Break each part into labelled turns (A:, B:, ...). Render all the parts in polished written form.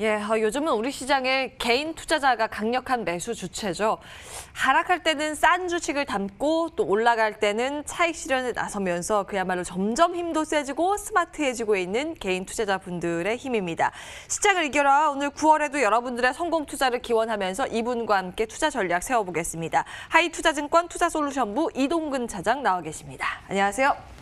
A: 예, 요즘은 우리 시장에 개인 투자자가 강력한 매수 주체죠. 하락할 때는 싼 주식을 담고 또 올라갈 때는 차익 실현에 나서면서 그야말로 점점 힘도 세지고 스마트해지고 있는 개인 투자자분들의 힘입니다. 시장을 이겨라. 오늘 9월에도 여러분들의 성공 투자를 기원하면서 이분과 함께 투자 전략 세워보겠습니다. 하이투자증권 투자솔루션부 이동근 차장 나와 계십니다. 안녕하세요.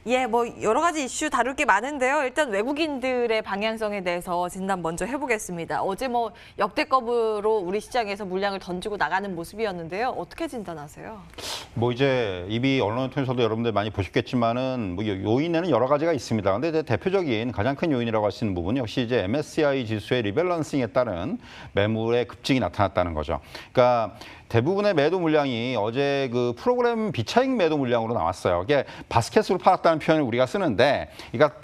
A: 예, 여러 가지 이슈 다룰 게 많은데요. 일단 외국인들의 방향성에 대해서 진단 먼저 해보겠습니다. 어제 역대급으로 우리 시장에서 물량을 던지고 나가는 모습이었는데요. 어떻게 진단하세요?
B: 이제 이미 언론을 통해서도 여러분들 많이 보셨겠지만은 요인에는 여러 가지가 있습니다. 근데 이제 대표적인 가장 큰 요인이라고 할 수 있는 부분이 역시 이제 MSCI 지수의 리밸런싱에 따른 매물의 급증이 나타났다는 거죠. 그러니까 대부분의 매도 물량이 어제 그 프로그램 비차익 매도 물량으로 나왔어요. 이게 바스켓으로 팔았다는 표현을 우리가 쓰는데, 그러니까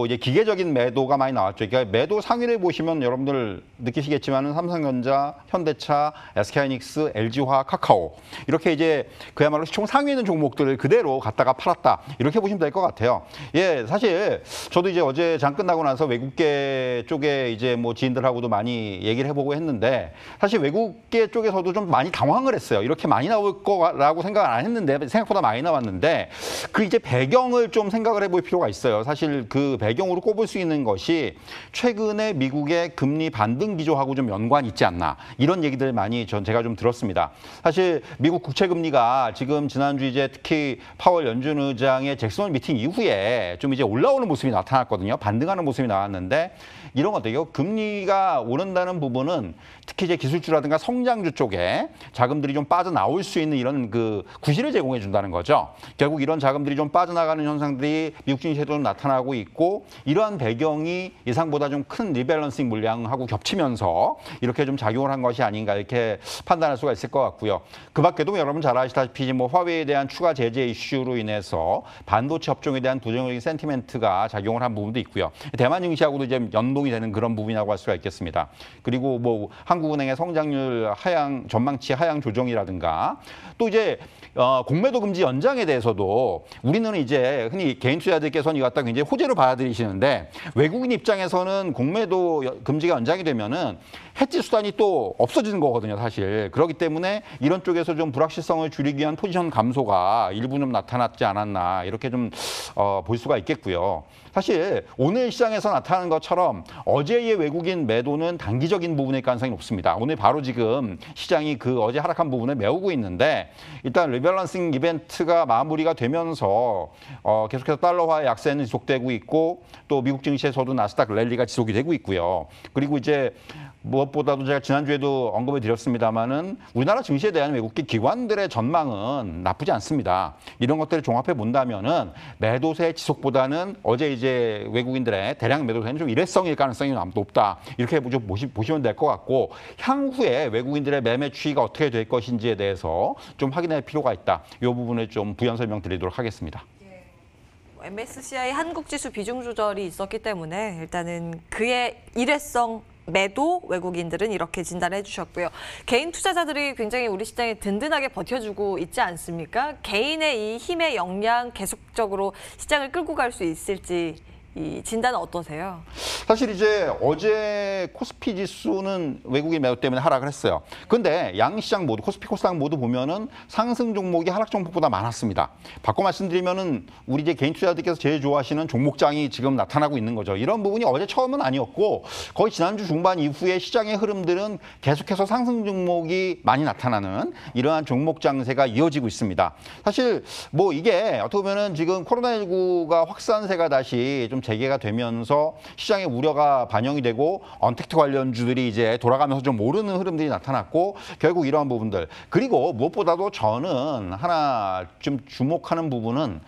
B: 이제 기계적인 매도가 많이 나왔죠. 그러니까 매도 상위를 보시면 여러분들 느끼시겠지만은 삼성전자, 현대차, SK하이닉스, LG화학, 카카오 이렇게 이제 그야말로 시총 상위에 있는 종목들을 그대로 갖다가 팔았다 이렇게 보시면 될 것 같아요. 예, 사실 저도 이제 어제 장 끝나고 나서 외국계 쪽에 이제 지인들하고도 많이 얘기를 해보고 했는데, 사실 외국계 쪽에서도 좀 많이 당황을 했어요. 이렇게 많이 나올 거라고 생각을 안 했는데 생각보다 많이 나왔는데, 그 이제 배경을 좀 생각을 해볼 필요가 있어요. 사실 그 배경으로 꼽을 수 있는 것이 최근에 미국의 금리 반등 기조하고 좀 연관이 있지 않나, 이런 얘기들 많이 제가 좀 들었습니다. 사실 미국 국채 금리가 지금 지난주 이제 특히 파월 연준 의장의 잭슨 미팅 이후에 좀 이제 올라오는 모습이 나타났거든요. 반등하는 모습이 나왔는데, 이런 것들요. 금리가 오른다는 부분은 특히 이제 기술주라든가 성장주 쪽에 자금들이 좀 빠져나올 수 있는 이런 그 구실을 제공해 준다는 거죠. 결국 이런 자금들이 좀 빠져나가는 현상들이 미국 증시에도 나타나고 있고, 이러한 배경이 예상보다 좀 큰 리밸런싱 물량하고 겹치면서 이렇게 좀 작용을 한 것이 아닌가, 이렇게 판단할 수가 있을 것 같고요. 그 밖에도 여러분 잘 아시다시피 화웨이에 대한 추가 제재 이슈로 인해서 반도체 업종에 대한 부정적인 센티멘트가 작용을 한 부분도 있고요. 대만 증시하고도 이제 연동이 되는 그런 부분이라고 할 수가 있겠습니다. 그리고 한국은행의 성장률 전망치 하향 조정이라든가, 또 이제 공매도 금지 연장에 대해서도 우리는 이제 흔히 개인 투자자들께서는 이거 갖다 굉장히 호재로 받아들이시는데, 외국인 입장에서는 공매도 금지가 연장이 되면은 해지 수단이 또 없어지는 거거든요, 사실. 그렇기 때문에 이런 쪽에서 좀 불확실성을 줄이기 위한 포지션 감소가 일부 좀 나타났지 않았나, 이렇게 좀 볼 수가 있겠고요. 사실 오늘 시장에서 나타나는 것처럼 어제의 외국인 매도는 단기적인 부분일 가능성이 높습니다. 오늘 바로 지금 시장이 그 어제 하락한 부분을 메우고 있는데, 일단 리밸런싱 이벤트가 마무리가 되면서 계속해서 달러화의 약세는 지속되고 있고, 또 미국 증시에서도 나스닥 랠리가 지속이 되고 있고요. 그리고 이제 무엇보다도 제가 지난주에도 언급을 드렸습니다마는 우리나라 증시에 대한 외국계 기관들의 전망은 나쁘지 않습니다. 이런 것들을 종합해 본다면은 매도세 지속보다는 어제 이제 외국인들의 대량 매도세는 좀 일회성일 가능성이 높다, 이렇게 좀 보시면 될 것 같고, 향후에 외국인들의 매매 추이가 어떻게 될 것인지에 대해서 좀 확인할 필요가 있다. 이 부분을 좀 부연 설명드리도록 하겠습니다.
A: MSCI 한국지수 비중 조절이 있었기 때문에 일단은 그의 일회성 매도 외국인들은 이렇게 진단해 주셨고요. 개인 투자자들이 굉장히 우리 시장에 든든하게 버텨주고 있지 않습니까? 개인의 이 힘의 역량 계속적으로 시장을 끌고 갈 수 있을지, 이 진단은 어떠세요?
B: 사실 이제 어제 코스피 지수는 외국인 매도 때문에 하락을 했어요. 근데 양시장 모두, 코스피 코스닥 모두 보면은 상승 종목이 하락 종목보다 많았습니다. 바꿔 말씀드리면은 우리 이제 개인 투자자들께서 제일 좋아하시는 종목장이 지금 나타나고 있는 거죠. 이런 부분이 어제 처음은 아니었고, 거의 지난주 중반 이후에 시장의 흐름들은 계속해서 상승 종목이 많이 나타나는 이러한 종목 장세가 이어지고 있습니다. 사실 이게 어떻게 보면은 지금 코로나19가 확산세가 다시 좀 재개가 되면서 시장의 우려가 반영이 되고 언택트 관련주들이 이제 돌아가면서 좀 오르는 흐름들이 나타났고, 결국 이러한 부분들, 그리고 무엇보다도 저는 하나 좀 주목하는 부분은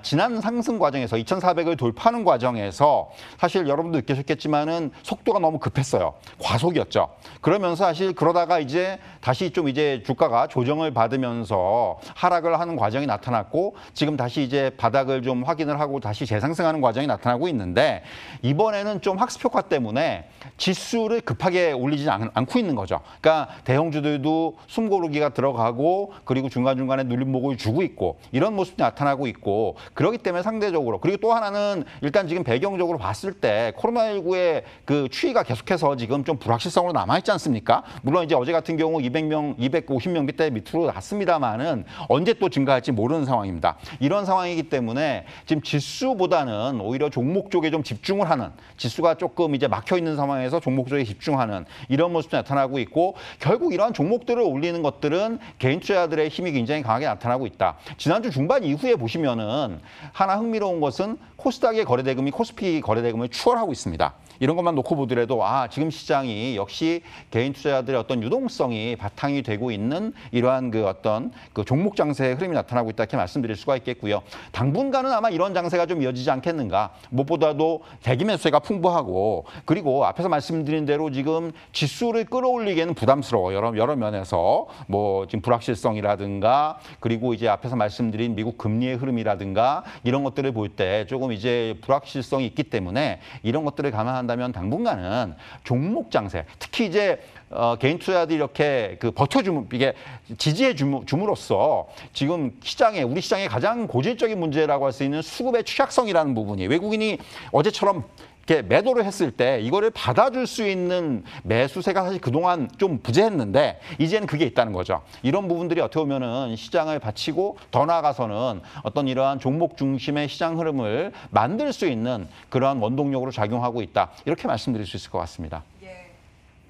B: 지난 상승 과정에서 2,400을 돌파하는 과정에서 사실 여러분도 느끼셨겠지만은 속도가 너무 급했어요. 과속이었죠. 그러면서 사실 그러다가 이제 다시 좀 이제 주가가 조정을 받으면서 하락을 하는 과정이 나타났고, 지금 다시 이제 바닥을 좀 확인을 하고 다시 재상승하는 과정이 나타났습니다. 나타나고 있는데 이번에는 좀 학습 효과 때문에 지수를 급하게 올리지 않고 있는 거죠. 그러니까 대형주들도 숨고르기가 들어가고 그리고 중간중간에 눌림목을 주고 있고 이런 모습이 나타나고 있고 그렇기 때문에 상대적으로 그리고 또 하나는 일단 지금 배경적으로 봤을 때 코로나19의 그 추이가 계속해서 지금 좀 불확실성으로 남아있지 않습니까? 물론 이제 어제 같은 경우 200명, 250명대 밑으로 났습니다만은 언제 또 증가할지 모르는 상황입니다. 이런 상황이기 때문에 지금 지수보다는 오히려 종목 쪽에 좀 집중을 하는 지수가 조금 이제 막혀 있는 상황에서 종목 쪽에 집중하는 이런 모습이 나타나고 있고 결국 이러한 종목들을 올리는 것들은 개인 투자자들의 힘이 굉장히 강하게 나타나고 있다. 지난주 중반 이후에 보시면은 하나 흥미로운 것은 코스닥의 거래대금이 코스피 거래대금을 추월하고 있습니다. 이런 것만 놓고 보더라도 지금 시장이 역시 개인 투자자들의 어떤 유동성이 바탕이 되고 있는 이러한 그 어떤 그 종목 장세의 흐름이 나타나고 있다 이렇게 말씀드릴 수가 있겠고요. 당분간은 아마 이런 장세가 좀 이어지지 않겠는가. 무엇보다도 대기 매수세가 풍부하고 그리고 앞에서 말씀드린 대로 지금 지수를 끌어올리기에는 부담스러워 여러 면에서 뭐 지금 불확실성이라든가 그리고 이제 앞에서 말씀드린 미국 금리의 흐름이라든가 이런 것들을 볼 때 조금 이제 불확실성이 있기 때문에 이런 것들을 감안한다면 당분간은 종목 장세, 특히 이제 개인 투자자들이 이렇게 그 이게 지지해 줌으로써 지금 우리 시장의 가장 고질적인 문제라고 할 수 있는 수급의 취약성이라는 부분이 외국인이 어제처럼 이렇게 매도를 했을 때 이거를 받아줄 수 있는 매수세가 사실 그동안 좀 부재했는데 이제는 그게 있다는 거죠. 이런 부분들이 어떻게 보면은 시장을 받치고 더 나아가서는 어떤 이러한 종목 중심의 시장 흐름을 만들 수 있는 그러한 원동력으로 작용하고 있다. 이렇게 말씀드릴 수 있을 것 같습니다.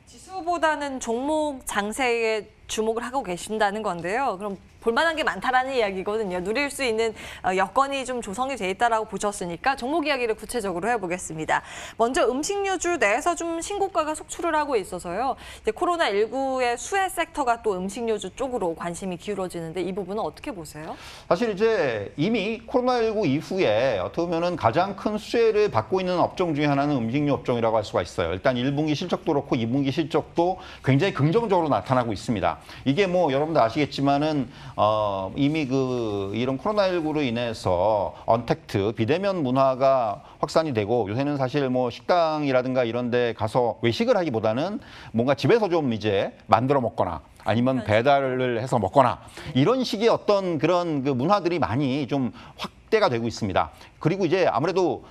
A: 지수보다는 종목 장세에 주목을 하고 계신다는 건데요. 그럼 볼만한 게 많다라는 이야기거든요. 누릴 수 있는 여건이 좀 조성이 돼 있다라고 보셨으니까 종목 이야기를 구체적으로 해보겠습니다. 먼저 음식료주 내에서 좀 신고가가 속출을 하고 있어서요. 이제 코로나19의 수혜 섹터가 또 음식료주 쪽으로 관심이 기울어지는데 이 부분은 어떻게 보세요?
B: 사실 이제 이미 코로나19 이후에 어떻게 보면은 가장 큰 수혜를 받고 있는 업종 중에 하나는 음식료 업종이라고 할 수가 있어요. 일단 1분기 실적도 그렇고 2분기 실적도 굉장히 긍정적으로 나타나고 있습니다. 이게 뭐 여러분들 아시겠지만은 이미 이런 코로나19로 인해서 언택트, 비대면 문화가 확산이 되고 요새는 사실 뭐 식당이라든가 이런 데 가서 외식을 하기보다는 뭔가 집에서 좀 이제 만들어 먹거나 아니면 배달을 해서 먹거나 이런 식의 어떤 그런 그 문화들이 많이 좀 확대가 되고 있습니다. 그리고 이제 아무래도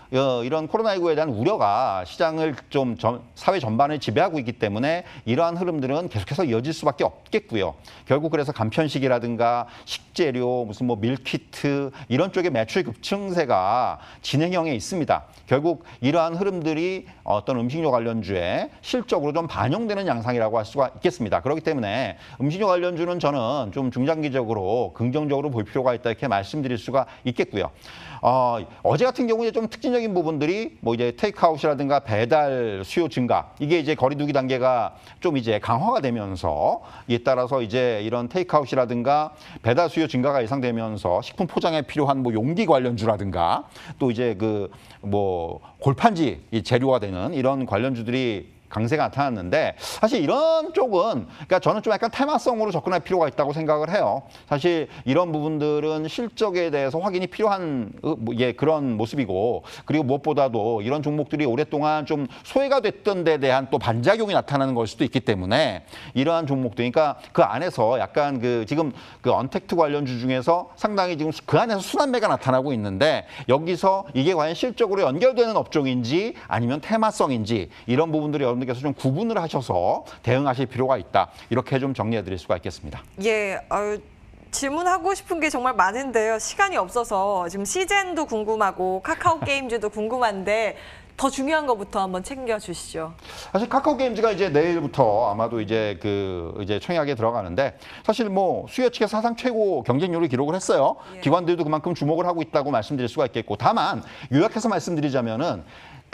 B: 이런 코로나19에 대한 우려가 시장을 좀 사회 전반을 지배하고 있기 때문에 이러한 흐름들은 계속해서 이어질 수밖에 없겠고요. 결국 그래서 간편식이라든가 식재료, 무슨 뭐 밀키트 이런 쪽의 매출 급증세가 진행형에 있습니다. 결국 이러한 흐름들이 어떤 음식료 관련주에 실적으로 좀 반영되는 양상이라고 할 수가 있겠습니다. 그렇기 때문에 음식료 관련주는 저는 좀 중장기적으로 긍정적으로 볼 필요가 있다 이렇게 말씀드릴 수가 있겠고요. 어제 같은 경우에 좀 특징적인 부분들이 뭐 이제 테이크아웃이라든가 배달 수요 증가 이게 이제 거리두기 단계가 좀 이제 강화가 되면서 이에 따라서 이제 이런 테이크아웃이라든가 배달 수요 증가가 예상되면서 식품 포장에 필요한 뭐 용기 관련주라든가 또 이제 그 뭐 골판지 재료가 되는 이런 관련주들이 강세가 나타났는데 사실 이런 쪽은 그러니까 저는 좀 약간 테마성으로 접근할 필요가 있다고 생각을 해요. 사실 이런 부분들은 실적에 대해서 확인이 필요한 그런 모습이고 그리고 무엇보다도 이런 종목들이 오랫동안 좀 소외가 됐던 데 대한 또 반작용이 나타나는 걸 수도 있기 때문에 이러한 종목들 그러니까 그 안에서 약간 지금 언택트 관련주 중에서 상당히 지금 그 안에서 순환매가 나타나고 있는데 여기서 이게 과연 실적으로 연결되는 업종인지 아니면 테마성인지 이런 부분들이 여러분들께서 좀 구분을 하셔서 대응하실 필요가 있다. 이렇게 좀 정리해 드릴 수가 있겠습니다.
A: 예, 질문하고 싶은 게 정말 많은데요. 시간이 없어서 지금 시젠도 궁금하고 카카오 게임즈도 궁금한데 더 중요한 것부터 한번 챙겨주시죠.
B: 사실 카카오 게임즈가 이제 내일부터 아마도 이제 이제 청약에 들어가는데 사실 뭐 수요 측에서 사상 최고 경쟁률을 기록을 했어요.
A: 예.
B: 기관들도 그만큼 주목을 하고 있다고 말씀드릴 수가 있겠고 다만 요약해서 말씀드리자면은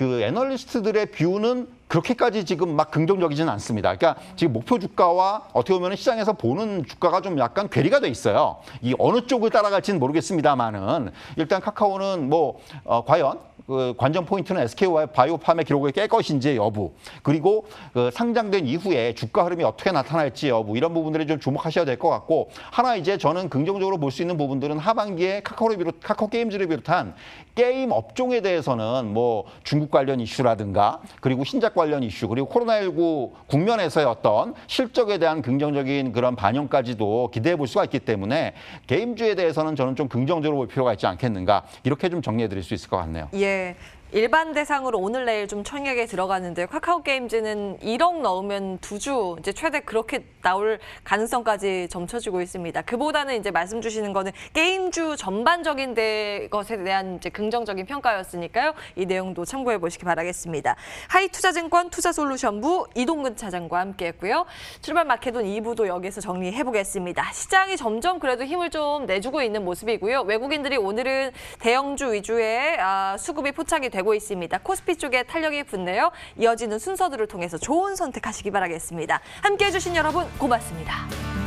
B: 애널리스트들의 뷰는 그렇게까지 지금 막 긍정적이지는 않습니다. 그러니까 지금 목표 주가와 어떻게 보면 시장에서 보는 주가가 좀 약간 괴리가 돼 있어요. 이 어느 쪽을 따라갈지는 모르겠습니다만은 일단 카카오는 과연 그 관전 포인트는 SK 바이오팜의 기록을 깰 것인지 여부, 그리고 그 상장된 이후에 주가 흐름이 어떻게 나타날지 여부, 이런 부분들에 좀 주목하셔야 될 것 같고, 하나 이제 저는 긍정적으로 볼 수 있는 부분들은 하반기에 카카오 게임즈를 비롯한 게임 업종에 대해서는 뭐 중국 관련 이슈라든가, 그리고 신작 관련 이슈, 그리고 코로나19 국면에서의 어떤 실적에 대한 긍정적인 그런 반영까지도 기대해 볼 수가 있기 때문에 게임주에 대해서는 저는 좀 긍정적으로 볼 필요가 있지 않겠는가, 이렇게 좀 정리해 드릴 수 있을 것 같네요.
A: 예. 일반 대상으로 오늘 내일 좀 청약에 들어가는데 카카오 게임즈는 1억 넣으면 2주 이제 최대 그렇게 나올 가능성까지 점쳐지고 있습니다. 그보다는 이제 말씀 주시는 거는 게임주 전반적인 것에 대한 이제 긍정적인 평가였으니까요. 이 내용도 참고해 보시기 바라겠습니다. 하이투자증권 투자솔루션부 이동근 차장과 함께했고요. 출발 마켓돈 2부도 여기서 정리해 보겠습니다. 시장이 점점 그래도 힘을 좀 내주고 있는 모습이고요. 외국인들이 오늘은 대형주 위주의 수급이 포착이 되고 있습니다. 코스피 쪽에 탄력이 붙네요. 이어지는 순서들을 통해서 좋은 선택하시기 바라겠습니다. 함께해 주신 여러분 고맙습니다.